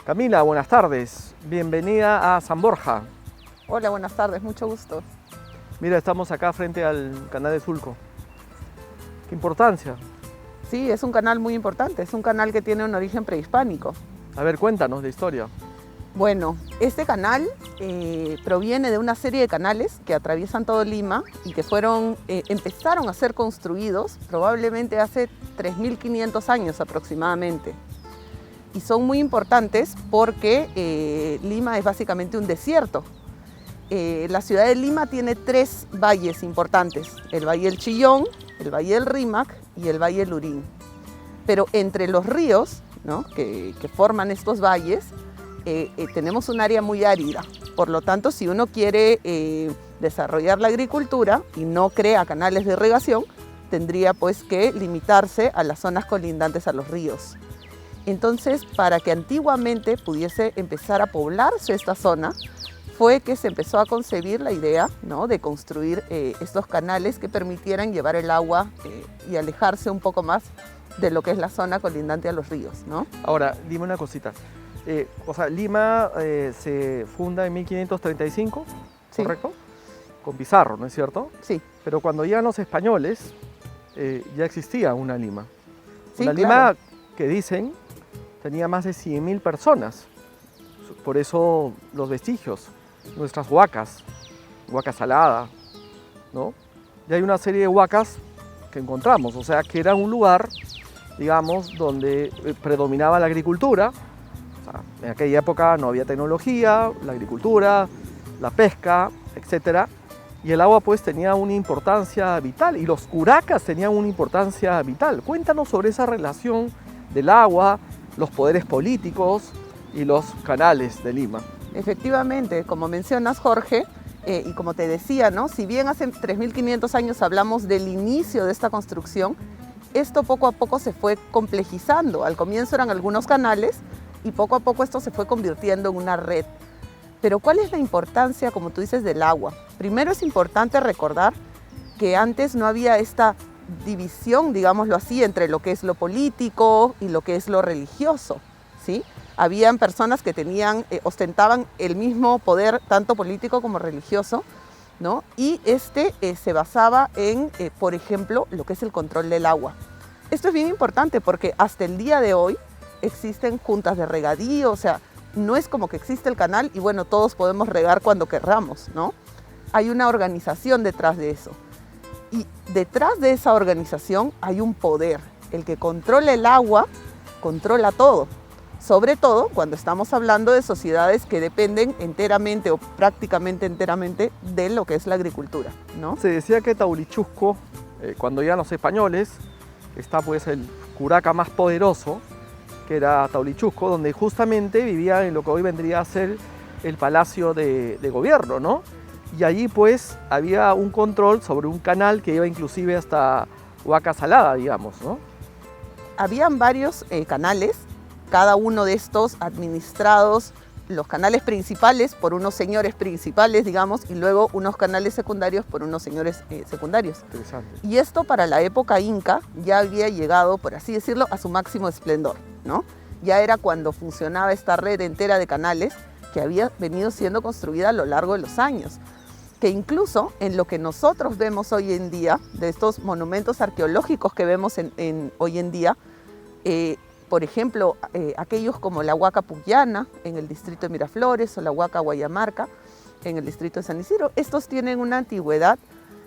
Camila, buenas tardes. Bienvenida a San Borja. Hola, buenas tardes, mucho gusto. Mira, estamos acá frente al canal de Sulco. ¿Qué importancia? Sí, es un canal muy importante, es un canal que tiene un origen prehispánico. A ver, cuéntanos de historia. Bueno, este canal proviene de una serie de canales que atraviesan todo Lima y que empezaron a ser construidos probablemente hace 3.500 años aproximadamente. Y son muy importantes porque Lima es básicamente un desierto. La ciudad de Lima tiene 3 valles importantes: el Valle del Chillón, el Valle del Rímac y el Valle del Lurín. Pero entre los ríos, ¿no?, que forman estos valles, tenemos un área muy árida. Por lo tanto, si uno quiere desarrollar la agricultura y no crea canales de irrigación, tendría pues que limitarse a las zonas colindantes a los ríos. Entonces, para que antiguamente pudiese empezar a poblarse esta zona, fue que se empezó a concebir la idea, ¿no?, de construir estos canales que permitieran llevar el agua y alejarse un poco más de lo que es la zona colindante a los ríos, ¿no? Ahora, dime una cosita. Lima se funda en 1535, Sí. ¿correcto? Con Pizarro, ¿no es cierto? Sí, Pero cuando llegan los españoles, ya existía una Lima. sí, Una claro. Lima que dicen tenía más de 100.000 personas. Por eso los vestigios, nuestras huacas, huaca salada, ¿no? Y hay una serie de huacas que encontramos, o sea, que era un lugar, digamos, donde predominaba la agricultura. O sea, en aquella época no había tecnología, la agricultura, la pesca, etc. Y el agua pues tenía una importancia vital, y los curacas tenían una importancia vital. Cuéntanos sobre esa relación del agua, los poderes políticos y los canales de Lima. Efectivamente, como mencionas, Jorge, y como te decía, ¿no?, si bien hace 3.500 años hablamos del inicio de esta construcción, esto poco a poco se fue complejizando. Al comienzo eran algunos canales y poco a poco esto se fue convirtiendo en una red. Pero ¿cuál es la importancia, como tú dices, del agua? Primero es importante recordar que antes no había esta división, digámoslo así, entre lo que es lo político y lo que es lo religioso, ¿sí? Habían personas que ostentaban el mismo poder, tanto político como religioso, ¿no? Y se basaba en, por ejemplo, lo que es el control del agua. Esto es bien importante porque hasta el día de hoy existen juntas de regadío, o sea, no es como que existe el canal y bueno, todos podemos regar cuando querramos, ¿no? Hay una organización detrás de eso. Y detrás de esa organización hay un poder. El que controla el agua, controla todo. Sobre todo cuando estamos hablando de sociedades que dependen enteramente o prácticamente enteramente de lo que es la agricultura, ¿no? Se decía que Taurichusco, cuando llegan los españoles, está pues el curaca más poderoso, que era Taurichusco, donde justamente vivía en lo que hoy vendría a ser el palacio de gobierno, ¿no? Y allí pues había un control sobre un canal que iba inclusive hasta Huaca Salada, digamos, ¿no? Habían varios canales, cada uno de estos administrados, los canales principales por unos señores principales, digamos, y luego unos canales secundarios por unos señores secundarios. Interesante. Y esto para la época inca ya había llegado, por así decirlo, a su máximo esplendor, ¿no? Ya era cuando funcionaba esta red entera de canales que había venido siendo construida a lo largo de los años, que incluso en lo que nosotros vemos hoy en día, de estos monumentos arqueológicos que vemos hoy en día, por ejemplo, aquellos como la Huaca Puyana en el distrito de Miraflores o la Huaca Guayamarca en el distrito de San Isidro, estos tienen una antigüedad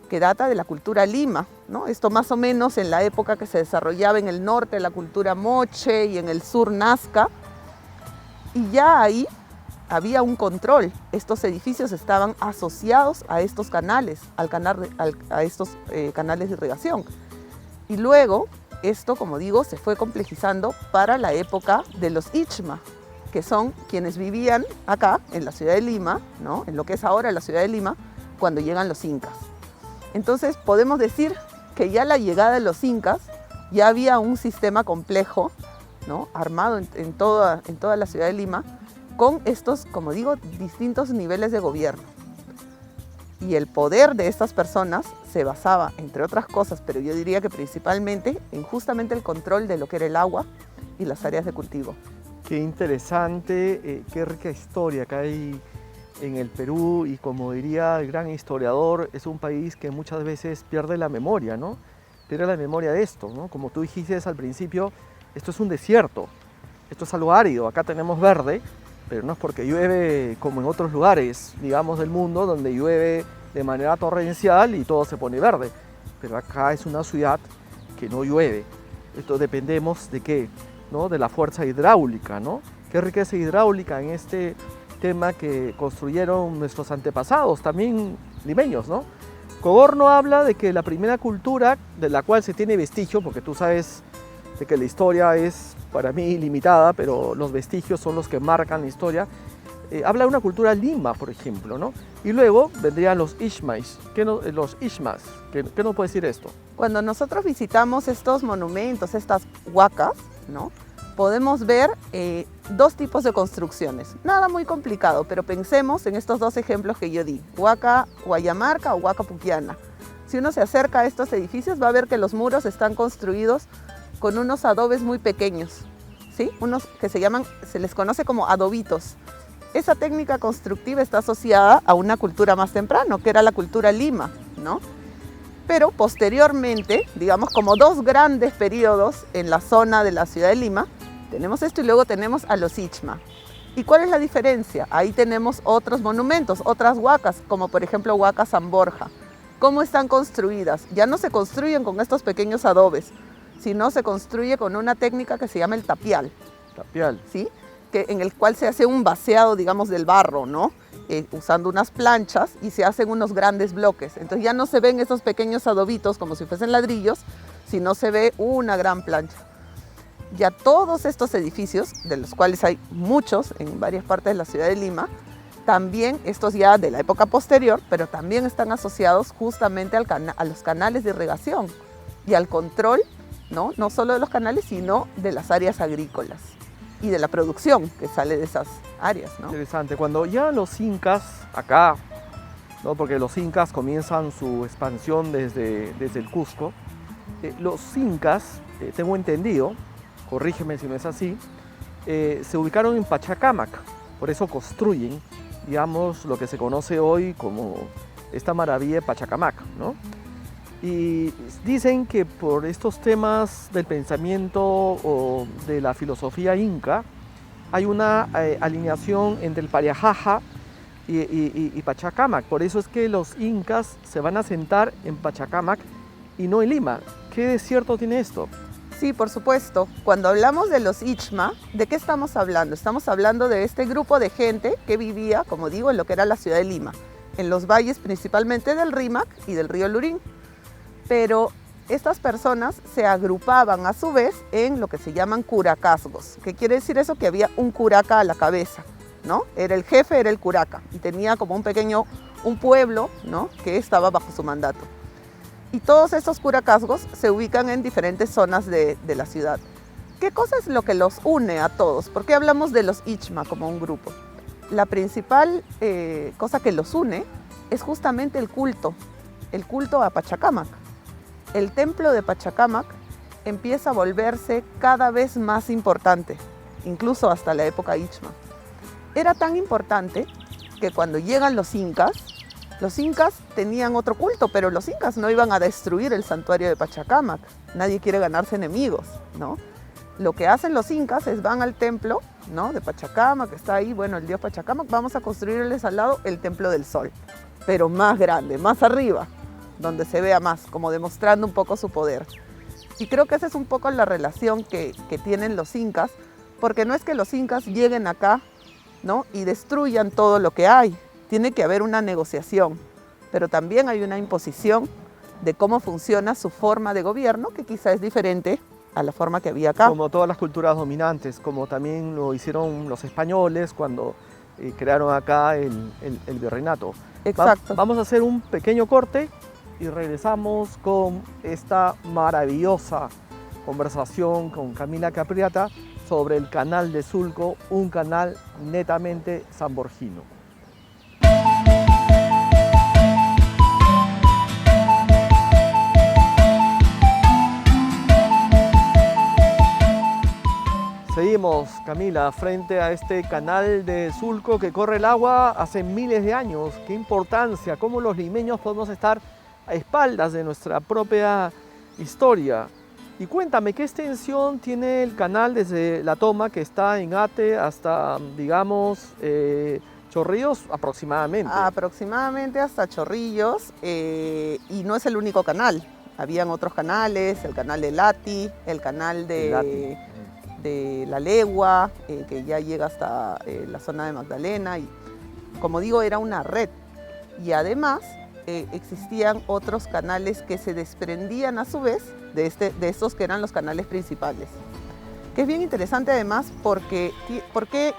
que data de la cultura Lima, ¿no? Esto más o menos en la época que se desarrollaba en el norte la cultura Moche y en el sur Nazca, y ya ahí había un control. Estos edificios estaban asociados a estos canales, a estos canales de irrigación. Y luego, esto, como digo, se fue complejizando para la época de los Ichma, que son quienes vivían acá, en la ciudad de Lima, ¿no?, en lo que es ahora la ciudad de Lima, cuando llegan los incas. Entonces, podemos decir que ya a la llegada de los incas ya había un sistema complejo ¿no? Armado en toda la ciudad de Lima, con estos, como digo, distintos niveles de gobierno. Y el poder de estas personas se basaba, entre otras cosas, pero yo diría que principalmente en justamente el control de lo que era el agua y las áreas de cultivo. Qué interesante, qué rica historia que hay en el Perú, y como diría el gran historiador, es un país que muchas veces pierde la memoria, ¿no? Pierde la memoria de esto, ¿no? Como tú dijiste al principio, esto es un desierto, esto es algo árido, acá tenemos verde, pero no es porque llueve como en otros lugares, digamos, del mundo, donde llueve de manera torrencial y todo se pone verde. Pero acá es una ciudad que no llueve. Esto dependemos de qué, ¿no? De la fuerza hidráulica, ¿no? Qué riqueza hidráulica en este tema que construyeron nuestros antepasados, también limeños, ¿no? Cogorno habla de que la primera cultura de la cual se tiene vestigio, porque tú sabes de que la historia es para mí limitada, pero los vestigios son los que marcan la historia. Habla de una cultura lima, por ejemplo, ¿no? Y luego vendrían los Ishmaels. ¿Qué nos puede decir esto? Cuando nosotros visitamos estos monumentos, estas huacas, ¿no? Podemos ver dos tipos de construcciones. Nada muy complicado, pero pensemos en estos dos ejemplos que yo di, Huaca Guayamarca o Huaca Puquiana. Si uno se acerca a estos edificios va a ver que los muros están construidos con unos adobes muy pequeños, ¿sí? Unos que se les conoce como adobitos. Esa técnica constructiva está asociada a una cultura más temprana, que era la cultura lima, ¿no? Pero posteriormente, digamos como dos grandes periodos en la zona de la ciudad de Lima, tenemos esto y luego tenemos a los Ichma. ¿Y cuál es la diferencia? Ahí tenemos otros monumentos, otras huacas, como por ejemplo Huaca San Borja. ¿Cómo están construidas? Ya no se construyen con estos pequeños adobes, sino se construye con una técnica que se llama el tapial. Tapial. ¿Sí? En el cual se hace un vaciado, digamos, del barro, ¿no? Usando unas planchas, y se hacen unos grandes bloques. Entonces ya no se ven esos pequeños adobitos como si fuesen ladrillos, sino se ve una gran plancha. Ya todos estos edificios, de los cuales hay muchos en varias partes de la ciudad de Lima, también estos ya de la época posterior, pero también están asociados justamente a los canales de irrigación y al control, ¿no? No solo de los canales, sino de las áreas agrícolas y de la producción que sale de esas áreas, ¿no? Interesante. Cuando ya los incas acá, ¿no? Porque los incas comienzan su expansión desde el Cusco, los incas, tengo entendido, corrígeme si no es así, se ubicaron en Pachacámac, por eso construyen, digamos, lo que se conoce hoy como esta maravilla de Pachacámac, ¿no? Y dicen que por estos temas del pensamiento o de la filosofía inca, hay una alineación entre el Pariajaja y Pachacámac. Por eso es que los incas se van a sentar en Pachacámac y no en Lima. ¿Qué de cierto tiene esto? Sí, por supuesto. Cuando hablamos de los Ichma, ¿de qué estamos hablando? Estamos hablando de este grupo de gente que vivía, como digo, en lo que era la ciudad de Lima, en los valles principalmente del Rímac y del río Lurín. Pero estas personas se agrupaban a su vez en lo que se llaman curacazgos. ¿Qué quiere decir eso? Que había un curaca a la cabeza, ¿no? Era el jefe, era el curaca, y tenía como un pueblo, ¿no? Que estaba bajo su mandato. Y todos estos curacazgos se ubican en diferentes zonas de la ciudad. ¿Qué cosa es lo que los une a todos? ¿Por qué hablamos de los Ichma como un grupo? La principal cosa que los une es justamente el culto a Pachacámac. El templo de Pachacámac empieza a volverse cada vez más importante, incluso hasta la época Ichma. Era tan importante que cuando llegan los incas tenían otro culto, pero los incas no iban a destruir el santuario de Pachacámac. Nadie quiere ganarse enemigos, ¿no? Lo que hacen los incas es van al templo, ¿no? de Pachacámac, que está ahí, bueno, el dios Pachacámac, vamos a construirles al lado el templo del sol, pero más grande, más arriba, donde se vea más, como demostrando un poco su poder. Y creo que esa es un poco la relación que tienen los incas, porque no es que los incas lleguen acá, ¿no? y destruyan todo lo que hay. Tiene que haber una negociación, pero también hay una imposición de cómo funciona su forma de gobierno, que quizá es diferente a la forma que había acá. Como todas las culturas dominantes, como también lo hicieron los españoles cuando crearon acá el virreinato. Exacto. Vamos a hacer un pequeño corte y regresamos con esta maravillosa conversación con Camila Capriata sobre el canal de Sulco, un canal netamente samborgino. Seguimos, Camila, frente a este canal de Sulco que corre el agua hace miles de años. Qué importancia, cómo los limeños podemos estar a espaldas de nuestra propia historia. Y cuéntame, ¿qué extensión tiene el canal desde La Toma, que está en Ate, hasta, digamos, Chorrillos aproximadamente? Aproximadamente hasta Chorrillos, y no es el único canal. Habían otros canales, el canal de Lati, el canal de La Legua, que ya llega hasta la zona de Magdalena. Y, como digo, era una red. Y además existían otros canales que se desprendían a su vez de estos que eran los canales principales. Que es bien interesante además porque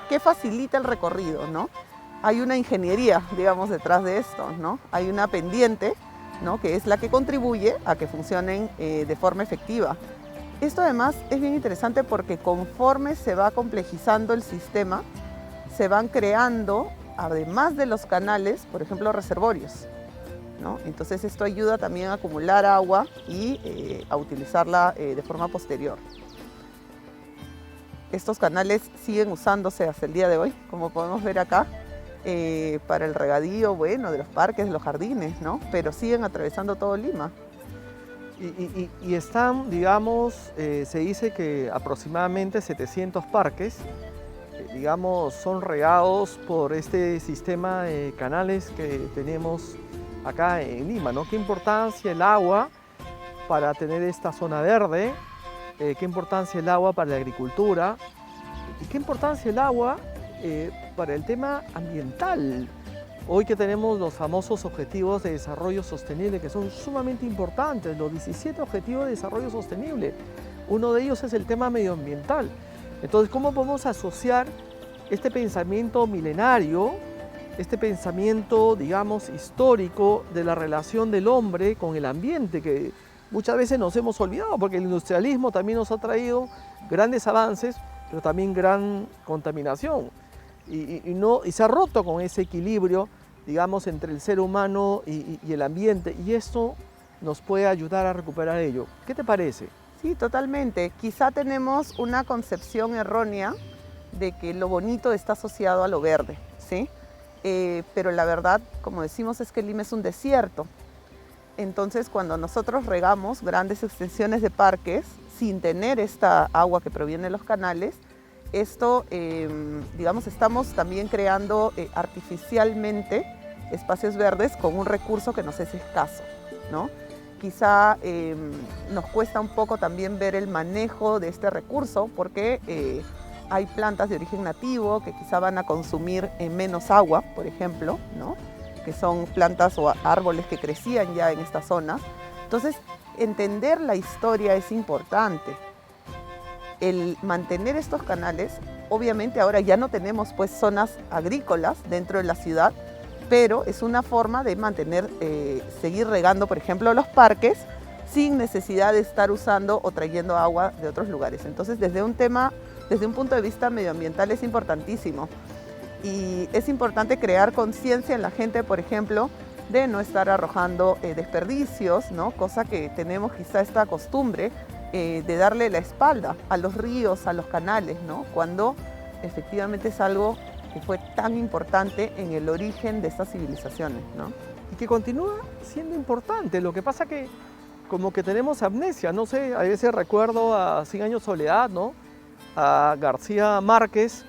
¿qué facilita el recorrido, ¿no? Hay una ingeniería, digamos, detrás de esto, ¿no? Hay una pendiente, ¿no? Que es la que contribuye a que funcionen de forma efectiva. Esto además es bien interesante porque conforme se va complejizando el sistema, se van creando, además de los canales, por ejemplo, reservorios, ¿no? Entonces esto ayuda también a acumular agua y a utilizarla de forma posterior. Estos canales siguen usándose hasta el día de hoy, como podemos ver acá, para el regadío, bueno, de los parques, de los jardines, ¿no? Pero siguen atravesando todo Lima. Y están, digamos, se dice que aproximadamente 700 parques, digamos, son regados por este sistema de canales que tenemos acá en Lima, ¿no? Qué importancia el agua para tener esta zona verde, qué importancia el agua para la agricultura y qué importancia el agua para el tema ambiental. Hoy que tenemos los famosos Objetivos de Desarrollo Sostenible, que son sumamente importantes, los 17 Objetivos de Desarrollo Sostenible. Uno de ellos es el tema medioambiental. Entonces, ¿cómo podemos asociar este pensamiento milenario, este pensamiento, digamos, histórico de la relación del hombre con el ambiente, que muchas veces nos hemos olvidado, porque el industrialismo también nos ha traído grandes avances, pero también gran contaminación? Y se ha roto con ese equilibrio, digamos, entre el ser humano y el ambiente, y esto nos puede ayudar a recuperar ello. ¿Qué te parece? Sí, totalmente. Quizá tenemos una concepción errónea de que lo bonito está asociado a lo verde, ¿sí? Pero la verdad, como decimos, es que Lima es un desierto. Entonces, cuando nosotros regamos grandes extensiones de parques sin tener esta agua que proviene de los canales, esto, digamos, estamos también creando artificialmente espacios verdes con un recurso que nos es escaso, ¿no? Quizá nos cuesta un poco también ver el manejo de este recurso porque hay plantas de origen nativo que quizá van a consumir menos agua, por ejemplo, ¿no? Que son plantas o árboles que crecían ya en esta zona. Entonces, entender la historia es importante. El mantener estos canales, obviamente ahora ya no tenemos pues zonas agrícolas dentro de la ciudad, pero es una forma de mantener, seguir regando, por ejemplo, los parques sin necesidad de estar usando o trayendo agua de otros lugares. Entonces, desde un punto de vista medioambiental es importantísimo. Y es importante crear conciencia en la gente, por ejemplo, de no estar arrojando desperdicios, ¿no? Cosa que tenemos quizá esta costumbre de darle la espalda a los ríos, a los canales, ¿no? Cuando efectivamente es algo que fue tan importante en el origen de estas civilizaciones, ¿no? Y que continúa siendo importante. Lo que pasa que como que tenemos amnesia, no sé, a veces recuerdo a 100 años de soledad, ¿no? A García Márquez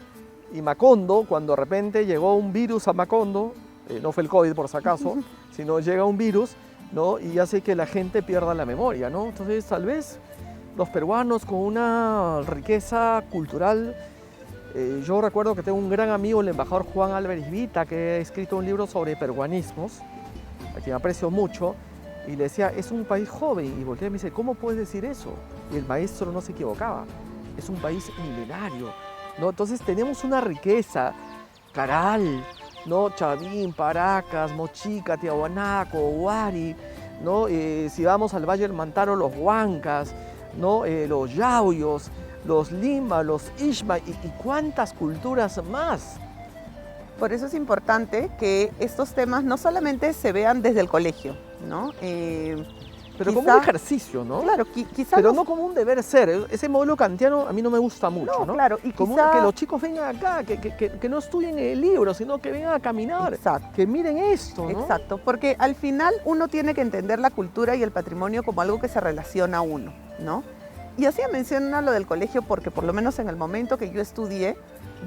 y Macondo, cuando de repente llegó un virus a Macondo, no fue el COVID por si acaso, sino llega un virus, ¿no? Y hace que la gente pierda la memoria, ¿no? Entonces, tal vez los peruanos con una riqueza cultural, yo recuerdo que tengo un gran amigo, el embajador Juan Álvarez Vita, que ha escrito un libro sobre peruanismos, a quien aprecio mucho, y le decía, es un país joven, y volteé y me dice, ¿cómo puedes decir eso? Y el maestro no se equivocaba, es un país milenario, ¿no? Entonces tenemos una riqueza, Caral, ¿no? Chavín, Paracas, Mochica, Tiahuanaco, Huari, ¿no? Si vamos al Valle del Mantaro, los Huancas, ¿no? Los Yauyos. los Lima, los Ishma y cuántas culturas más. Por eso es importante que estos temas no solamente se vean desde el colegio, ¿no? Pero como un ejercicio, ¿no? Claro, quizá pero no como un deber ser. Ese modelo kantiano a mí no me gusta mucho, ¿no? Claro, y como quizá... que los chicos vengan acá, que no estudien el libro, sino que vengan a caminar, Exacto. que miren esto, ¿no? Exacto, porque al final uno tiene que entender la cultura y el patrimonio como algo que se relaciona a uno, ¿no? Y así menciona lo del colegio porque por lo menos en el momento que yo estudié,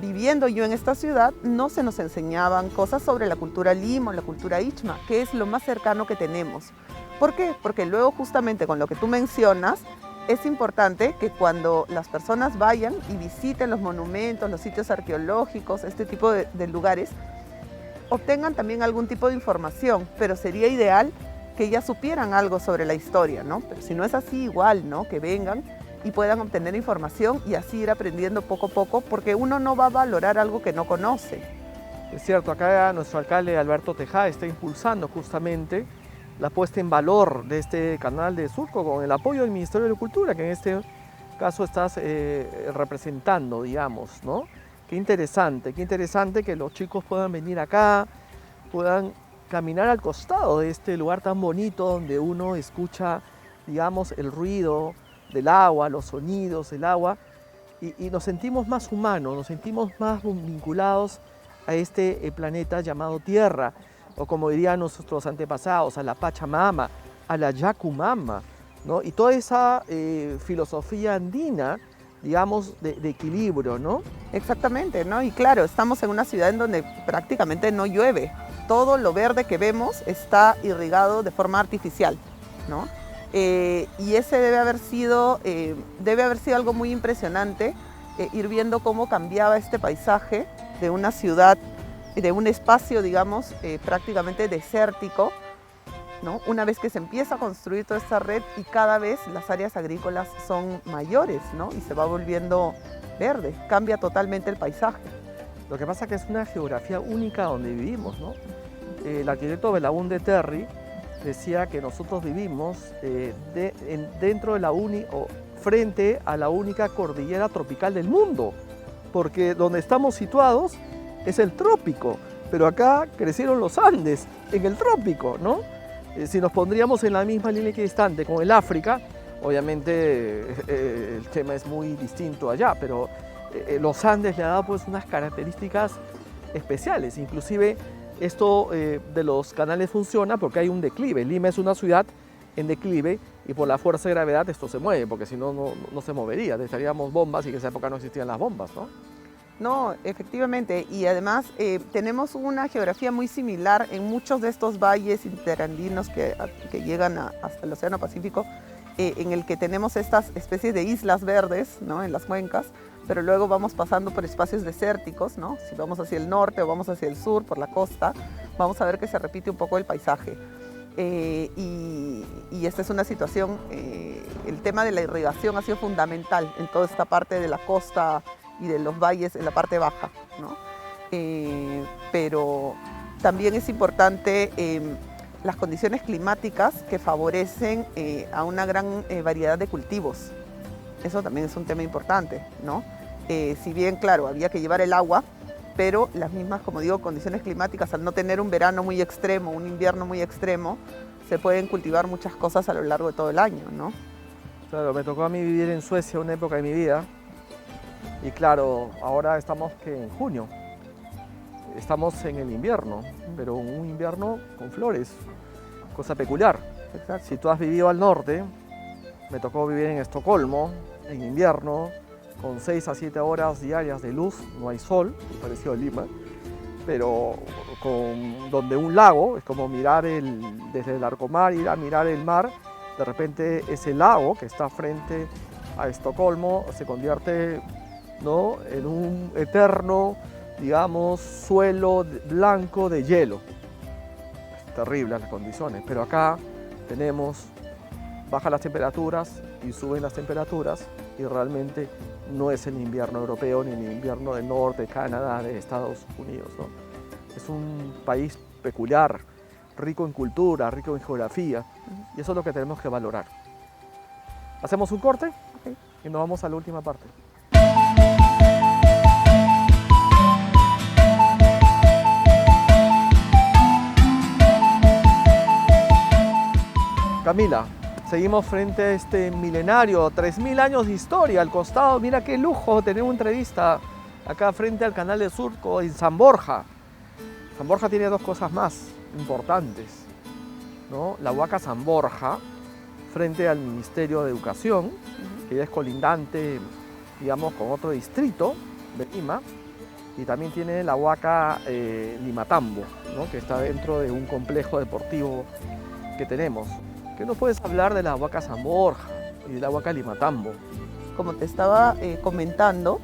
viviendo yo en esta ciudad, no se nos enseñaban cosas sobre la cultura Lima o la cultura Ichma, que es lo más cercano que tenemos. ¿Por qué? Porque luego justamente con lo que tú mencionas, es importante que cuando las personas vayan y visiten los monumentos, los sitios arqueológicos, este tipo de lugares, obtengan también algún tipo de información, pero sería ideal que ya supieran algo sobre la historia, ¿no? Pero si no es así, igual, ¿no? Que vengan y puedan obtener información y así ir aprendiendo poco a poco, porque uno no va a valorar algo que no conoce. Es cierto, acá nuestro alcalde Alberto Tejada está impulsando justamente la puesta en valor de este canal de Surco con el apoyo del Ministerio de Cultura, que en este caso estás representando, digamos, ¿no? Qué interesante que los chicos puedan venir acá, puedan caminar al costado de este lugar tan bonito donde uno escucha, digamos, el ruido del agua, los sonidos del agua y nos sentimos más humanos, nos sentimos más vinculados a este planeta llamado Tierra, o como dirían nuestros antepasados, a la Pachamama, a la Yacumama, ¿no? Y toda esa filosofía andina, digamos, de equilibrio, ¿no? Exactamente, ¿no? Y claro, estamos en una ciudad en donde prácticamente no llueve. Todo lo verde que vemos está irrigado de forma artificial, ¿no? Y ese debe haber sido algo muy impresionante, ir viendo cómo cambiaba este paisaje de una ciudad, de un espacio, digamos, prácticamente desértico, ¿no? Una vez que se empieza a construir toda esta red y cada vez las áreas agrícolas son mayores, ¿no? Y se va volviendo verde, cambia totalmente el paisaje. Lo que pasa es que es una geografía única donde vivimos, ¿no? El arquitecto Belaúnde Terry decía que nosotros vivimos dentro de frente a la única cordillera tropical del mundo, porque donde estamos situados es el trópico, pero acá crecieron los Andes, en el trópico, ¿no? Si nos pondríamos en la misma línea equidistante con el África, obviamente el tema es muy distinto allá, pero los Andes le ha dado pues unas características especiales, inclusive esto de los canales funciona porque hay un declive. Lima es una ciudad en declive y por la fuerza de gravedad esto se mueve, porque si no, no se movería. Necesitaríamos bombas y en esa época no existían las bombas, ¿no? No, efectivamente, y además tenemos una geografía muy similar en muchos de estos valles interandinos que llegan hasta el Océano Pacífico, en el que tenemos estas especies de islas verdes, ¿no? En las cuencas, pero luego vamos pasando por espacios desérticos, ¿no? Si vamos hacia el norte o vamos hacia el sur, por la costa, vamos a ver que se repite un poco el paisaje. Y esta es una situación, el tema de la irrigación ha sido fundamental en toda esta parte de la costa y de los valles en la parte baja, ¿no? Pero también es importante las condiciones climáticas que favorecen a una gran variedad de cultivos. Eso también es un tema importante, ¿no? Si bien, claro, había que llevar el agua, pero las mismas, como digo, condiciones climáticas, al no tener un verano muy extremo, un invierno muy extremo, se pueden cultivar muchas cosas a lo largo de todo el año, ¿no? Claro, me tocó a mí vivir en Suecia una época de mi vida. Y claro, ahora estamos en junio, estamos en el invierno, pero un invierno con flores, cosa peculiar. Exacto. Si tú has vivido al norte, me tocó vivir en Estocolmo, en invierno, con 6 a 7 horas diarias de luz, no hay sol, parecido a Lima, pero donde un lago, es como mirar desde el Arcomar, ir a mirar el mar, de repente ese lago que está frente a Estocolmo se convierte, ¿no?, en un eterno, digamos, suelo blanco de hielo. Es terrible las condiciones, pero acá bajan las temperaturas y suben las temperaturas y realmente no es el invierno europeo ni el invierno del norte, de Canadá, de Estados Unidos, ¿no? Es un país peculiar, rico en cultura, rico en geografía, y eso es lo que tenemos que valorar. Hacemos un corte y nos vamos a la última parte. Camila, seguimos frente a este milenario, 3000 años de historia al costado. Mira qué lujo tener una entrevista acá frente al Canal de Surco en San Borja. San Borja tiene dos cosas más importantes, ¿no? La Huaca San Borja, frente al Ministerio de Educación, que ya es colindante, digamos, con otro distrito de Lima, y también tiene la Huaca Limatambo, ¿no? Que está dentro de un complejo deportivo que tenemos. ¿Qué nos puedes hablar de la Huaca San Borja y de la Huaca Limatambo? Como te estaba comentando,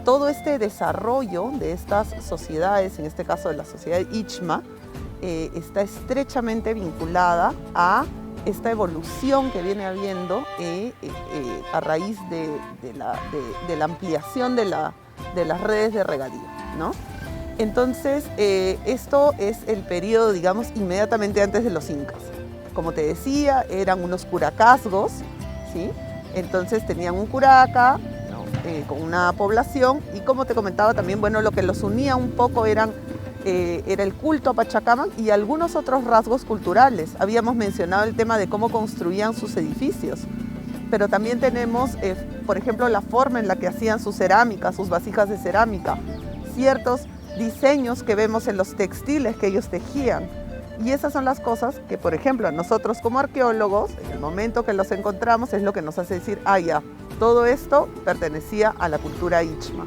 todo este desarrollo de estas sociedades, en este caso de la sociedad Ichma, está estrechamente vinculada a esta evolución que viene habiendo a raíz de la ampliación de las redes de regadío, ¿no? Entonces, esto es el periodo, digamos, inmediatamente antes de los incas. Como te decía, eran unos curacazgos, ¿sí? Entonces tenían un curaca, ¿no? Con una población, y como te comentaba también, bueno, lo que los unía un poco era el culto a Pachacamac y algunos otros rasgos culturales. Habíamos mencionado el tema de cómo construían sus edificios, pero también tenemos, por ejemplo, la forma en la que hacían sus cerámicas, sus vasijas de cerámica, ciertos diseños que vemos en los textiles que ellos tejían. Y esas son las cosas que, por ejemplo, nosotros como arqueólogos, en el momento que los encontramos, es lo que nos hace decir, ah, ya, todo esto pertenecía a la cultura Ichma.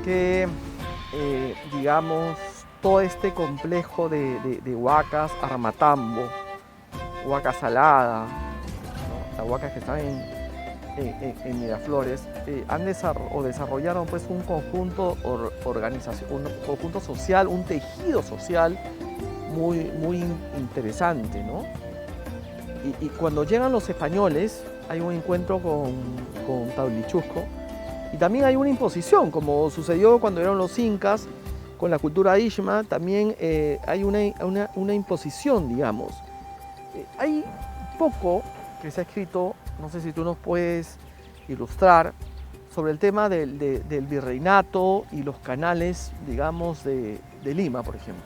Que, digamos, todo este complejo de huacas, Armatambo, Huaca Salada, ¿no? Las huacas que están en Miraflores, desarrollaron pues un conjunto un conjunto social, un tejido social muy interesante, ¿no? Y cuando llegan los españoles hay un encuentro con Tablichusco, y también hay una imposición, como sucedió cuando eran los incas con la cultura Ichma. También hay una imposición, digamos. Hay poco que se ha escrito, no sé si tú nos puedes ilustrar, sobre el tema del virreinato y los canales, digamos, de Lima, por ejemplo.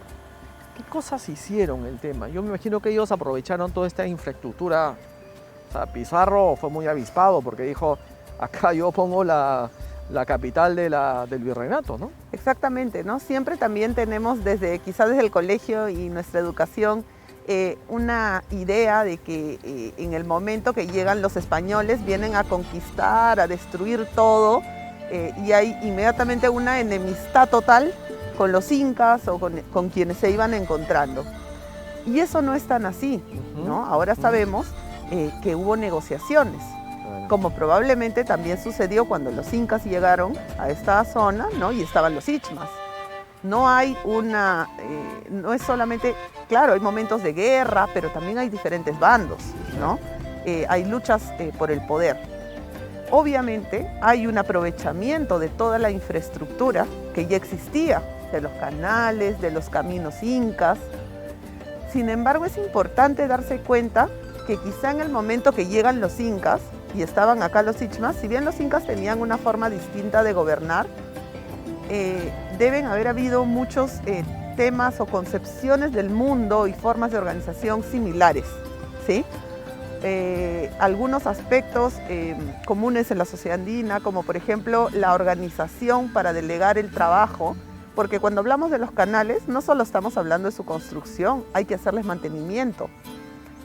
¿Qué cosas hicieron el tema? Yo me imagino que ellos aprovecharon toda esta infraestructura. O sea, Pizarro fue muy avispado porque dijo, acá yo pongo la capital del virreinato, ¿no? Exactamente, ¿no? Siempre también tenemos, quizás desde el colegio y nuestra educación, una idea de que en el momento que llegan los españoles vienen a conquistar, a destruir todo, y hay inmediatamente una enemistad total con los incas o con quienes se iban encontrando. Y eso no es tan así, ¿no? Ahora sabemos que hubo negociaciones, como probablemente también sucedió cuando los incas llegaron a esta zona, ¿no? Y estaban los ichmas. No hay no es solamente, claro, hay momentos de guerra, pero también hay diferentes bandos, ¿no? Hay luchas por el poder. Obviamente hay un aprovechamiento de toda la infraestructura que ya existía, de los canales, de los caminos incas. Sin embargo, es importante darse cuenta que quizá en el momento que llegan los incas y estaban acá los ichmas, si bien los incas tenían una forma distinta de gobernar, deben haber habido muchos temas o concepciones del mundo y formas de organización similares, ¿sí? Algunos aspectos comunes en la sociedad andina, como por ejemplo la organización para delegar el trabajo, porque cuando hablamos de los canales no solo estamos hablando de su construcción, hay que hacerles mantenimiento.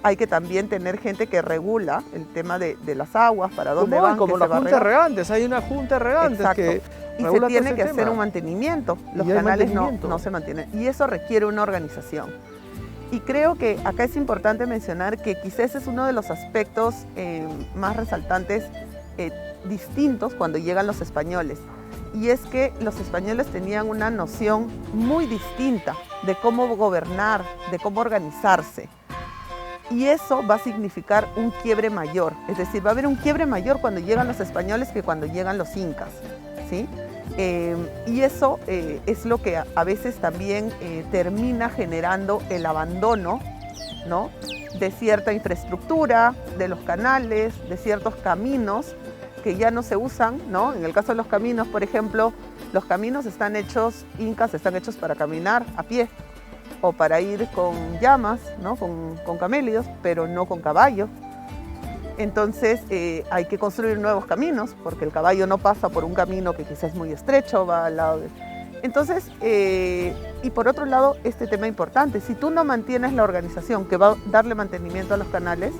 Hay que también tener gente que regula el tema de las aguas, para dónde van, como la junta de regantes, hay una junta de regantes. Exacto. Que y se tiene que hacer un mantenimiento. Los canales no se mantienen. Y eso requiere una organización. Y creo que acá es importante mencionar que quizás es uno de los aspectos más resaltantes, distintos cuando llegan los españoles. Y es que los españoles tenían una noción muy distinta de cómo gobernar, de cómo organizarse. Y eso va a significar un quiebre mayor. Es decir, va a haber un quiebre mayor cuando llegan los españoles que cuando llegan los incas, ¿sí? Y eso es lo que a veces también termina generando el abandono, ¿no?, de cierta infraestructura, de los canales, de ciertos caminos que ya no se usan, ¿no? En el caso de los caminos, por ejemplo, los caminos incas están hechos para caminar a pie, o para ir con llamas, ¿no? con camélidos, pero no con caballo. Entonces hay que construir nuevos caminos, porque el caballo no pasa por un camino que quizás es muy estrecho, va al lado de... Entonces, y por otro lado, este tema importante, si tú no mantienes la organización que va a darle mantenimiento a los canales,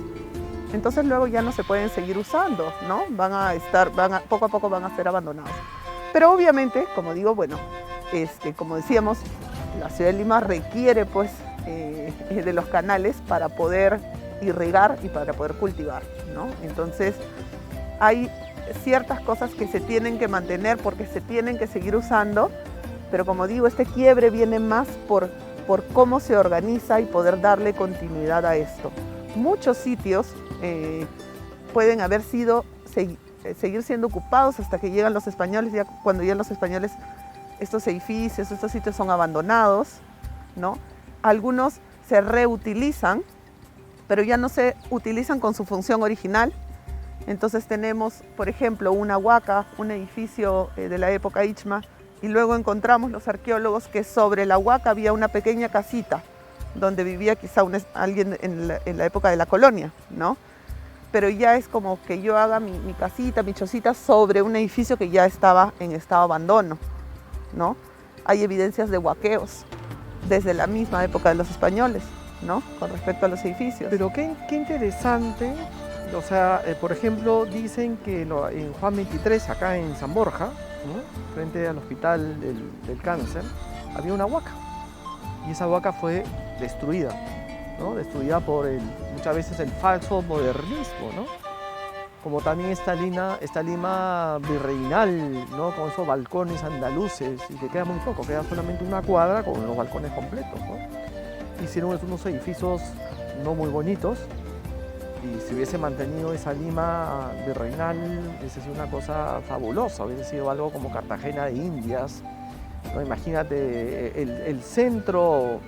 entonces luego ya no se pueden seguir usando, ¿no? Poco a poco van a ser abandonados. Pero obviamente, como digo, bueno, como decíamos, la ciudad de Lima requiere pues de los canales para poder irrigar y para poder cultivar, ¿no? Entonces hay ciertas cosas que se tienen que mantener porque se tienen que seguir usando, pero como digo, este quiebre viene más por cómo se organiza y poder darle continuidad a esto. Muchos sitios pueden haber sido, seguir siendo ocupados hasta que llegan los españoles. Ya cuando llegan los españoles, estos edificios, estos sitios son abandonados, ¿no? Algunos se reutilizan, pero ya no se utilizan con su función original. Entonces tenemos, por ejemplo, una huaca, un edificio de la época Ichma, y luego encontramos los arqueólogos que sobre la huaca había una pequeña casita donde vivía quizá alguien en la época de la colonia, ¿no? Pero ya es como que yo haga mi casita, mi chocita sobre un edificio que ya estaba en estado de abandono, ¿no? Hay evidencias de huaqueos desde la misma época de los españoles, ¿no? Con respecto a los edificios. Pero qué interesante, o sea, por ejemplo, dicen que en Juan 23, acá en San Borja, ¿no? Frente al hospital del cáncer, había una huaca. Y esa huaca fue destruida, ¿no? Destruida por muchas veces el falso modernismo, ¿no? Como también esta Lima virreinal, ¿no? Con esos balcones andaluces, y que queda muy poco, queda solamente una cuadra con los balcones completos, ¿no? Hicieron unos edificios no muy bonitos, y si hubiese mantenido esa Lima virreinal, hubiese sido una cosa fabulosa, hubiese sido algo como Cartagena de Indias, ¿no? Imagínate, el centro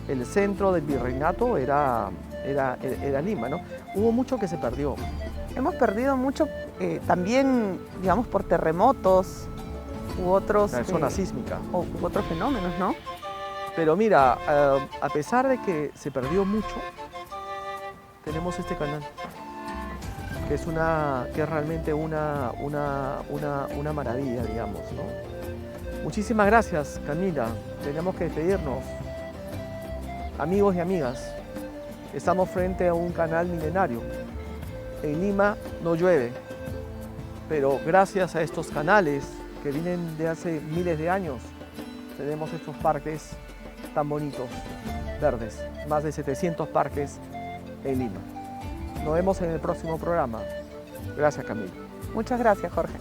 del virreinato era Lima, ¿no? Hubo mucho que se perdió. Hemos perdido mucho también, digamos, por terremotos u otros... La zona sísmica. U otros fenómenos, ¿no? Pero mira, a pesar de que se perdió mucho, tenemos este canal, que es realmente una maravilla, digamos, ¿no? Muchísimas gracias, Camila. Tenemos que despedirnos. Amigos y amigas, estamos frente a un canal milenario. En Lima no llueve, pero gracias a estos canales que vienen de hace miles de años, tenemos estos parques tan bonitos, verdes, más de 700 parques en Lima. Nos vemos en el próximo programa. Gracias, Camila. Muchas gracias, Jorge.